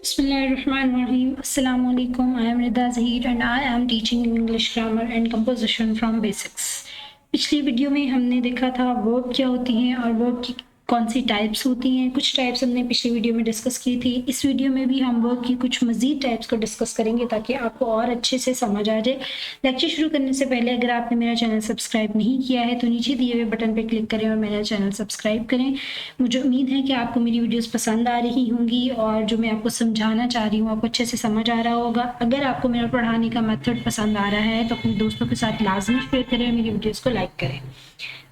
Bismillahirrahmanirrahim. Assalamu alaikum. I am Rida Zahir and I am teaching you English grammar and composition from basics. पिछली video में हमने देखा था verb क्या होती हैं और वर्ब की कौन सी टाइप्स होती हैं। कुछ टाइप्स हमने पिछली वीडियो में डिस्कस की थी। इस वीडियो में भी हम वर्ब की कुछ मज़ीद टाइप्स को डिस्कस करेंगे ताकि आपको और अच्छे से समझ आ जाए। लेक्चर शुरू करने से पहले अगर आपने मेरा चैनल सब्सक्राइब नहीं किया है तो नीचे दिए हुए बटन पर क्लिक करें और मेरा चैनल सब्सक्राइब करें। मुझे उम्मीद है कि आपको मेरी वीडियोस पसंद आ रही होंगी और जो मैं आपको समझाना चाह रही हूँ आपको अच्छे से समझ आ रहा होगा। अगर आपको मेरा पढ़ाने का मेथड पसंद आ रहा है तो अपने दोस्तों के साथ लाजमी शेयर करें और मेरी वीडियोस को लाइक करें।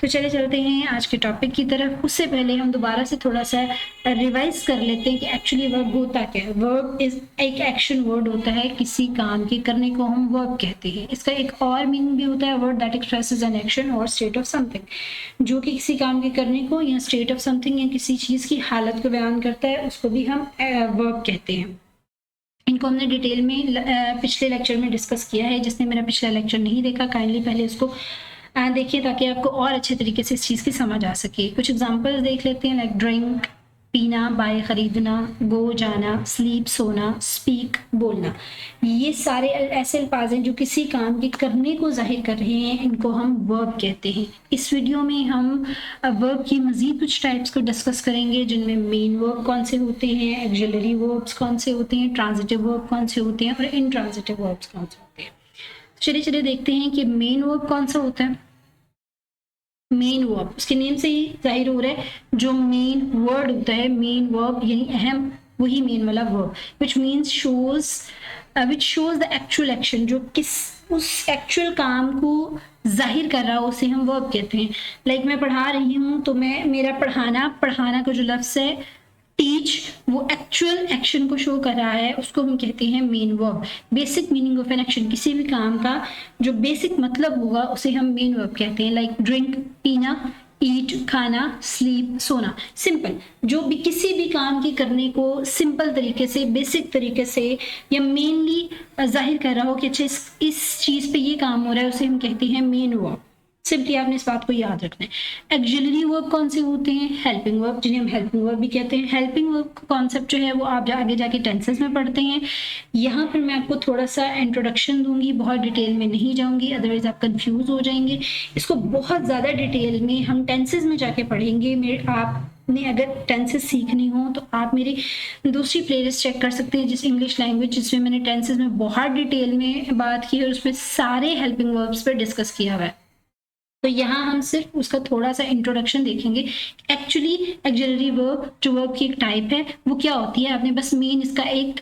तो चले चलते हैं आज के टॉपिक की तरफ। उससे पहले हम दोबारा से थोड़ा सा रिवाइज कर लेते हैं कि एक्चुअली वर्ब होता क्या है। वर्ब इज एक एक्शन वर्ड होता है, किसी काम के करने को हम वर्ब कहते हैं। इसका एक और मीनिंग भी होता है word that expresses an action और स्टेट ऑफ समथिंग, जो कि किसी काम के करने को या स्टेट ऑफ समथिंग या किसी चीज़ की हालत को बयान करता है, उसको भी हम वर्ब कहते हैं। इनको हमने डिटेल में पिछले लेक्चर में डिस्कस किया है। जिसने मेरा पिछला लेक्चर नहीं देखा काइंडली पहले उसको देखिए ताकि आपको और अच्छे तरीके से इस चीज़ की समझ आ सके। कुछ एग्जांपल्स देख लेते हैं, लाइक ड्रिंक पीना, बाय खरीदना, गो जाना, स्लीप सोना, स्पीक बोलना। ये सारे ऐसे अल्फाज हैं जो किसी काम के करने को जाहिर कर रहे हैं, इनको हम वर्ब कहते हैं। इस वीडियो में हम वर्ब की मज़ीद कुछ टाइप्स को डिस्कस करेंगे जिनमें मेन वर्ब कौन से होते हैं, एक्सिलरी वर्ब्स कौन से होते हैं, ट्रांजिटिव वर्ब कौन से होते हैं और इनट्रांजिटिव वर्ब्स कौन से होते हैं। चलिए चलिए देखते हैं कि मेन वर्ब कौन सा होता है। मेन वर्ब उसके नेम से ही जाहिर हो रहा है, जो मेन वर्ड होता है, मेन वर्ब यानी अहम, वही मेन वाला verb which means shows the actual action, जो किस उस एक्चुअल काम को जाहिर कर रहा हो उसे हम वर्ब कहते हैं। लाइक मैं पढ़ा रही हूँ तो मैं मेरा पढ़ाना का जो लफ्ज़ है टीच, वो एक्चुअल एक्शन को शो कर रहा है, उसको हम कहते हैं main verb. Basic meaning of an action, किसी भी काम का जो बेसिक मतलब होगा उसे हम मेन वर्ब कहते हैं। लाइक ड्रिंक पीना, ईट खाना, स्लीप सोना। सिंपल, जो भी किसी भी काम के करने को सिंपल तरीके से, बेसिक तरीके से या मेनली जाहिर कर रहा हो कि अच्छा इस चीज़ पे ये काम हो रहा है, उसे हम कहते हैं मेन वर्ब। सिंपली आपने इस बात को याद रखना है। एक्सिलरी वर्ब कौन से होते हैं, हेल्पिंग वर्ब, जिन्हें हम हेल्पिंग वर्ब भी कहते हैं। हेल्पिंग वर्ब का कॉन्सेप्ट जो है वो आप आगे जाके टेंसेस में पढ़ते हैं। यहाँ पर मैं आपको थोड़ा सा इंट्रोडक्शन दूंगी, बहुत डिटेल में नहीं जाऊंगी, अदरवाइज आप कंफ्यूज हो जाएंगे। इसको बहुत ज़्यादा डिटेल में हम टेंसेस में जाके पढ़ेंगे। आपने अगर टेंसेस सीखनी हो तो आप मेरी दूसरी प्लेलिस्ट चेक कर सकते हैं, जिस इंग्लिश लैंग्वेज, जिसमें मैंने टेंसेस में बहुत डिटेल में बात की है और उसमें सारे हेल्पिंग वर्ब्स पर डिस्कस किया हुआ है। तो यहाँ हम सिर्फ उसका थोड़ा सा इंट्रोडक्शन देखेंगे। एक्चुअली एक्सिलरी वर्ब जो वर्ब की एक टाइप है वो क्या होती है, आपने बस मेन इसका एक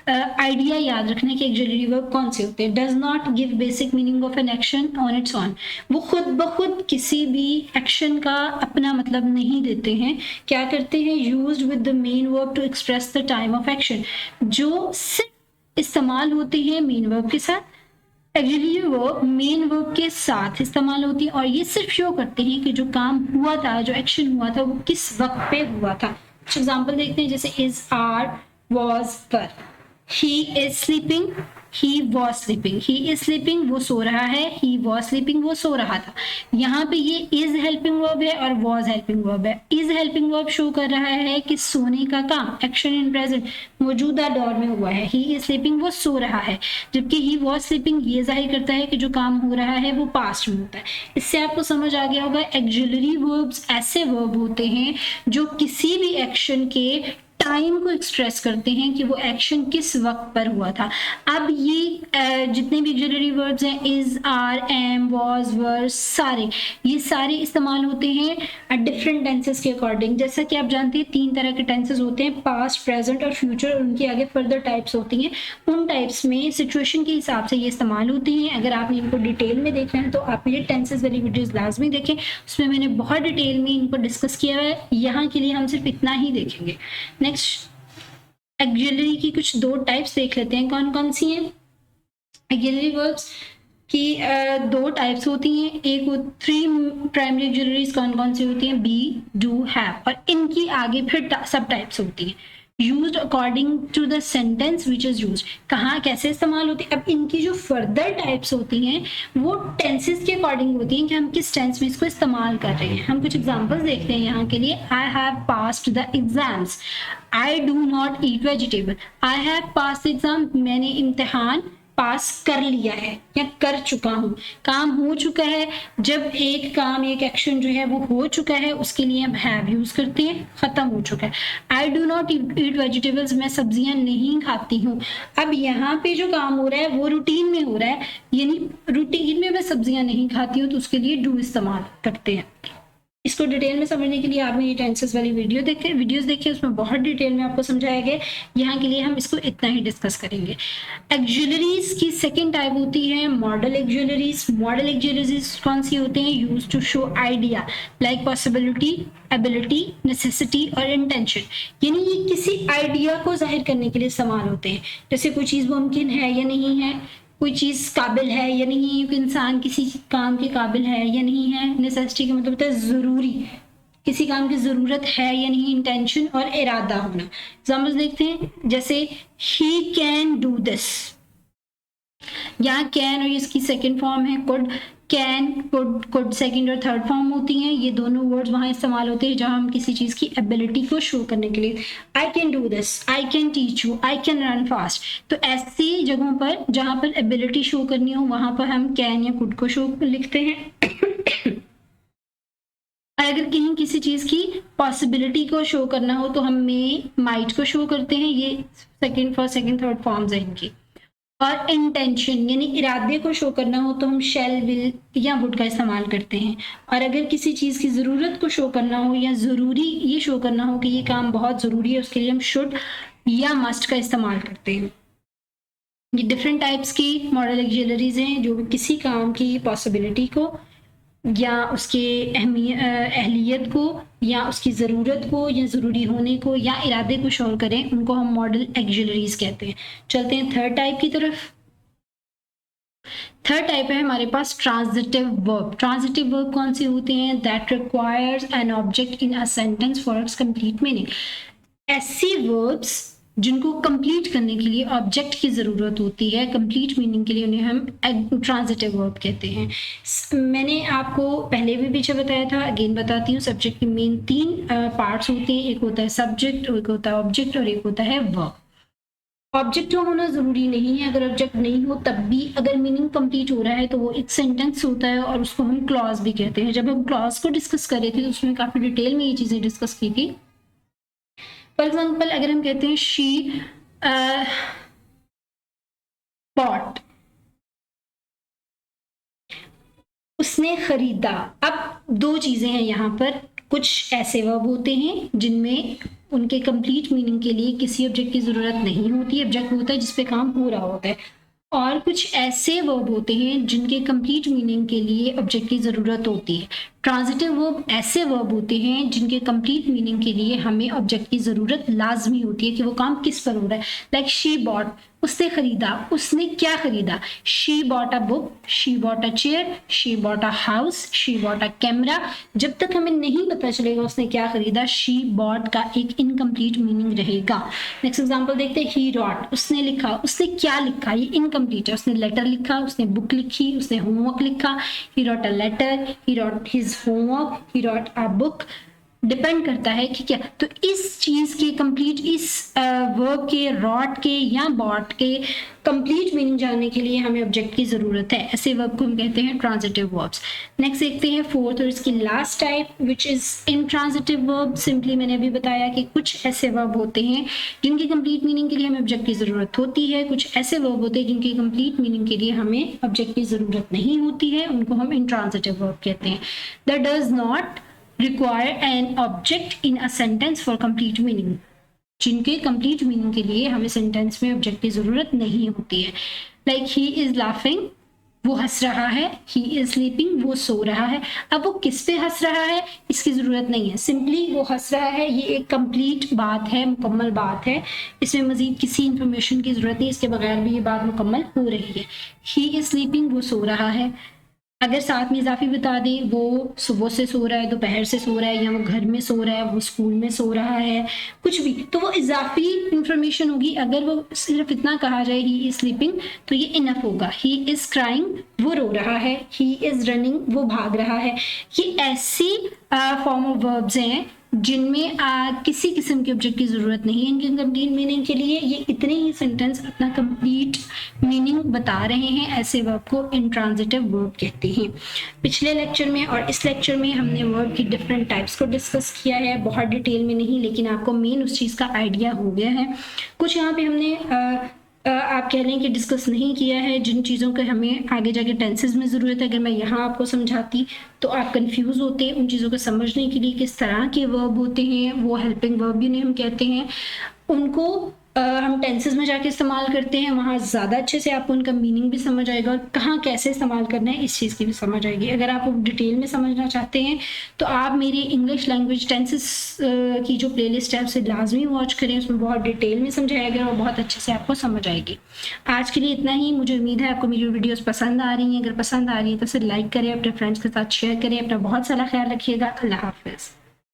आइडिया याद रखना है कि एक्सिलरी वर्ब कौन से होते हैं। Does not give basic meaning of an action on it's on, वो खुद ब खुद किसी भी एक्शन का अपना मतलब नहीं देते हैं। क्या करते हैं, used with the main verb to express the time of action, जो सिर्फ इस्तेमाल होते हैं मेन वर्ब के साथ। एक्सिलरी वर्ब मेन वर्ब के साथ इस्तेमाल होती है और ये सिर्फ शो करते हैं कि जो काम हुआ था, जो एक्शन हुआ था, वो किस वक्त पे हुआ था। कुछ एग्जांपल देखते हैं, जैसे इज, आर, वॉज, पर। He is sleeping, he was sleeping. He is sleeping, वो सो रहा है, ही वॉज स्लीपिंग, वो सो रहा था। यहाँ पे ये इज हेल्पिंग वर्ब है और वॉज हेल्पिंग वर्ब है। इज हेल्पिंग वर्ब शो कर रहा है कि सोने का काम, एक्शन इन प्रेजेंट, मौजूदा दौर में हुआ है। ही इज स्लीपिंग, वो सो रहा है, जबकि ही वॉज स्लीपिंग ये जाहिर करता है कि जो काम हो रहा है वो पास्ट में होता है। इससे आपको समझ आ गया होगा, एक्सिलरी वर्ब्स ऐसे वर्ब होते हैं जो किसी भी एक्शन के टाइम को एक्सप्रेस करते हैं कि वो एक्शन किस वक्त पर हुआ था। अब ये जितने भी एक्सिलरी वर्ब्स हैं, इज, आर, एम, वॉज, वर, ये सारे इस्तेमाल होते हैं डिफरेंट टेंसेस के अकॉर्डिंग। जैसा कि आप जानते हैं 3 तरह के टेंसेस होते हैं, पास्ट, प्रेजेंट और फ्यूचर। उनके आगे फर्दर टाइप्स होती हैं। उन टाइप्स में सिचुएशन के हिसाब से ये इस्तेमाल होती हैं। अगर आपने इनको डिटेल में देखना है तो आप मेरे टेंसेस वाली वीडियोज लाजमी देखें, उसमें मैंने बहुत डिटेल में इनको डिस्कस किया है। यहाँ के लिए हम सिर्फ इतना ही देखेंगे। नेक्स्ट एक्सिलरी की कुछ 2 टाइप्स देख लेते हैं, कौन कौन सी हैं। एक्सिलरी वर्ब्स की 2 टाइप्स होती हैं। एक 3 प्राइमरी एक्सिलरीज कौन कौन सी होती हैं, बी, डू, हैव, और इनकी आगे फिर सब टाइप्स होती हैं। Used according to the sentence which is used, कहाँ कैसे इस्तेमाल होती है। अब इनकी जो फर्दर टाइप्स होती हैं वो टेंसेस के अकॉर्डिंग होती हैं कि हम किस टेंस में इसको इस्तेमाल कर रहे हैं। हम कुछ एग्जांपल्स देखते हैं यहाँ के लिए। I have passed the exams, I do not eat vegetable. I have passed exam, मैंने इम्तिहान पास कर लिया है या कर चुका हूँ, काम हो चुका है। जब एक काम, एक एक्शन जो है वो हो चुका है उसके लिए हम हैव यूज करते हैं, खत्म हो चुका है। I do not eat vegetables, मैं सब्जियां नहीं खाती हूँ। अब यहाँ पे जो काम हो रहा है वो रूटीन में हो रहा है, यानी रूटीन में मैं सब्जियां नहीं खाती हूँ तो उसके लिए डू इस्तेमाल करते हैं। इसको डिटेल में समझने के लिए आप मेरी टेंसेस वाली वीडियोस देखिए, उसमें बहुत डिटेल में आपको समझाया गया। यहाँ के लिए हम इसको इतना ही डिस्कस करेंगे। एक्जुलरीज की सेकेंड टाइप होती है मॉडल एक्जुलरीज। मॉडल एक्जुलरीज कौन सी होते हैं? Use to show idea like possibility, ability, necessity और इंटेंशन, यानी ये किसी आइडिया को जाहिर करने के लिए इस्तेमाल होते हैं। जैसे कोई चीज मुमकिन है या नहीं है, कोई चीज काबिल है या नहीं, कोई इंसान किसी काम के काबिल है या नहीं है। नेसेसिटी का मतलब होता है जरूरी, किसी काम की जरूरत है या नहीं। इंटेंशन और इरादा होना। एग्जाम्पल्स देखते हैं, जैसे ही कैन डू दिस, यहाँ कैन और इसकी सेकंड फॉर्म है कुड। कैन, कुड सेकंड और थर्ड फॉर्म होती हैं। ये दोनों वर्ड्स वहां इस्तेमाल होते हैं जहां हम किसी चीज की एबिलिटी को शो करने के लिए, I can do this, I can teach you, I can run fast. तो ऐसी जगहों पर जहां पर एबिलिटी शो करनी हो वहां पर हम कैन या कुड को शो लिखते हैं। अगर कहीं किसी चीज की पॉसिबिलिटी को शो करना हो तो हम मे, माइट को शो करते हैं। ये सेकंड थर्ड फॉर्म्स है इनकी। और इंटेंशन यानी इरादे को शो करना हो तो हम शैल, विल या वुड का इस्तेमाल करते हैं। और अगर किसी चीज की जरूरत को शो करना हो या जरूरी ये शो करना हो कि ये काम बहुत जरूरी है, उसके लिए हम शुड या मस्ट का इस्तेमाल करते हैं। ये डिफरेंट टाइप्स की मॉडल एक्जुलरीज हैं जो किसी काम की पॉसिबिलिटी को या उसके अहलियत को या उसकी ज़रूरत को या ज़रूरी होने को या इरादे को शो करें, उनको हम मॉडल एक्जुलरीज कहते हैं। चलते हैं थर्ड टाइप की तरफ। थर्ड टाइप है हमारे पास ट्रांजिटिव वर्ब। ट्रांजिटिव वर्ब कौन से होते हैं? That requires an object in a sentence for its complete meaning. ऐसी वर्ब्स जिनको कंप्लीट करने के लिए ऑब्जेक्ट की जरूरत होती है, कंप्लीट मीनिंग के लिए, उन्हें हम ट्रांजिटिव वर्ब कहते हैं। मैंने आपको पहले भी पीछे बताया था, अगेन बताती हूँ। सब्जेक्ट के मेन तीन पार्ट्स होते हैं, एक होता है सब्जेक्ट, एक होता है ऑब्जेक्ट और एक होता है वर्ब। ऑब्जेक्ट होना जरूरी नहीं है, अगर ऑब्जेक्ट नहीं हो तब भी अगर मीनिंग कंप्लीट हो रहा है तो वो एक सेंटेंस होता है और उसको हम क्लॉज भी कहते हैं। जब हम क्लॉज को डिस्कस कर रहे थे तो उसमें काफी डिटेल में ये चीजें डिस्कस की थी। फॉर एग्जाम्पल अगर हम कहते हैं शी बॉट, उसने खरीदा। अब दो चीजें हैं यहाँ पर, कुछ ऐसे वर्ब होते हैं जिनमें उनके कंप्लीट मीनिंग के लिए किसी ऑब्जेक्ट की जरूरत नहीं होती है, ऑब्जेक्ट होता है जिसपे काम हो रहा होता है। और कुछ ऐसे वर्ब होते हैं जिनके कंप्लीट मीनिंग के लिए ऑब्जेक्ट की जरूरत होती है। ट्रांजिटिव वर्ब ऐसे वर्ब होते हैं जिनके कंप्लीट मीनिंग के लिए हमें ऑब्जेक्ट की जरूरत लाजमी होती है कि वो काम किस पर हो रहा है। लाइक शी बॉट, उसने खरीदा। उसने क्या खरीदा? She bought a book, she bought a chair, she bought a house, she bought a camera. जब तक हमें नहीं पता चलेगा उसने क्या खरीदा, शी बॉट का एक इनकम्प्लीट मीनिंग रहेगा। नेक्स्ट एग्जांपल देखते हैं, ही रॉट, उसने लिखा। उसने क्या लिखा? ये इनकम्प्लीट है। उसने लेटर लिखा, उसने बुक लिखी, उसने होमवर्क लिखा। He wrote a letter, he wrote his homework, he wrote a book. Depend करता है कि क्या। तो इस चीज के कंप्लीट, इस वर्ब के, रॉट के या बॉट के कंप्लीट मीनिंग जानने के लिए हमें ऑब्जेक्ट की जरूरत है। ऐसे वर्ब को हम कहते हैं ट्रांजिटिव वर्ब्स। नेक्स्ट देखते हैं फोर्थ और इसकी last type which is intransitive verb. Simply मैंने अभी बताया कि कुछ ऐसे वर्ब होते हैं जिनकी कंप्लीट मीनिंग के लिए हमें ऑब्जेक्ट की जरूरत होती है, कुछ ऐसे वर्ब होते हैं जिनकी कंप्लीट मीनिंग के लिए हमें ऑब्जेक्ट की जरूरत नहीं होती है, उनको हम इंट्रांजिटिव वर्ब कहते हैं। That does not require an object in a sentence for complete meaning, जिनके कंप्लीट मीनिंग के लिए हमें सेंटेंस में ऑब्जेक्ट की जरूरत नहीं होती है। लाइक ही इज लाफिंग, वो हंस रहा है। ही इज स्लीपिंग, वो सो रहा है। अब वो किस पे हंस रहा है इसकी जरूरत नहीं है, सिंपली वो हंस रहा है। ये एक कंप्लीट बात है, मुकम्मल बात है, इसमें मजीद किसी इंफॉर्मेशन की जरूरत नहीं, इसके बगैर भी ये बात मुकम्मल हो रही है। ही इज स्लीपिंग, वो सो रहा है। अगर साथ में इजाफी बता दें, वो सुबह से सो रहा है, दोपहर से सो रहा है, या वो घर में सो रहा है, वो स्कूल में सो रहा है, कुछ भी, तो वो इजाफी इंफॉर्मेशन होगी। अगर वो सिर्फ इतना कहा जाए ही इज स्लीपिंग, तो ये इनफ होगा। ही इज क्राइंग, वो रो रहा है। ही इज रनिंग, वो भाग रहा है। ये ऐसी फॉर्म ऑफ वर्ब्स हैं जिनमें किसी किस्म के ऑब्जेक्ट की जरूरत नहीं है इनके कंप्लीट मीनिंग के लिए। ये इतने ही सेंटेंस अपना कंप्लीट मीनिंग बता रहे हैं। ऐसे वर्ब को इंट्रांजिटिव वर्ब कहते हैं। पिछले लेक्चर में और इस लेक्चर में हमने वर्ब की डिफरेंट टाइप्स को डिस्कस किया है, बहुत डिटेल में नहीं, लेकिन आपको मेन उस चीज़ का आइडिया हो गया है। कुछ यहाँ पे हमने आप कह लें कि डिस्कस नहीं किया है, जिन चीज़ों के हमें आगे जाके टेंसेस में ज़रूरत है। अगर मैं यहाँ आपको समझाती तो आप कंफ्यूज होते। उन चीज़ों को समझने के लिए किस तरह के वर्ब होते हैं, वो हेल्पिंग वर्ब भी हम कहते हैं, उनको हम टेंसेस में जाके इस्तेमाल करते हैं। वहाँ ज़्यादा अच्छे से आपको उनका मीनिंग भी समझ आएगा और कहाँ कैसे इस्तेमाल करना है इस चीज़ की भी समझ आएगी। अगर आप डिटेल में समझना चाहते हैं तो आप मेरी इंग्लिश लैंग्वेज टेंसेस की जो प्लेलिस्ट है उसे लाजमी वॉच करें। उसमें बहुत डिटेल में समझाया गया और बहुत अच्छे से आपको समझ आएगी। आज के लिए इतना ही। मुझे उम्मीद है आपको मेरी वीडियोज़ पसंद आ रही हैं। अगर पसंद आ रही है तो उसे लाइक करें, अपने फ्रेंड्स के साथ शेयर करें। अपना बहुत सारा ख्याल रखिएगा। अल्लाह हाफिज़।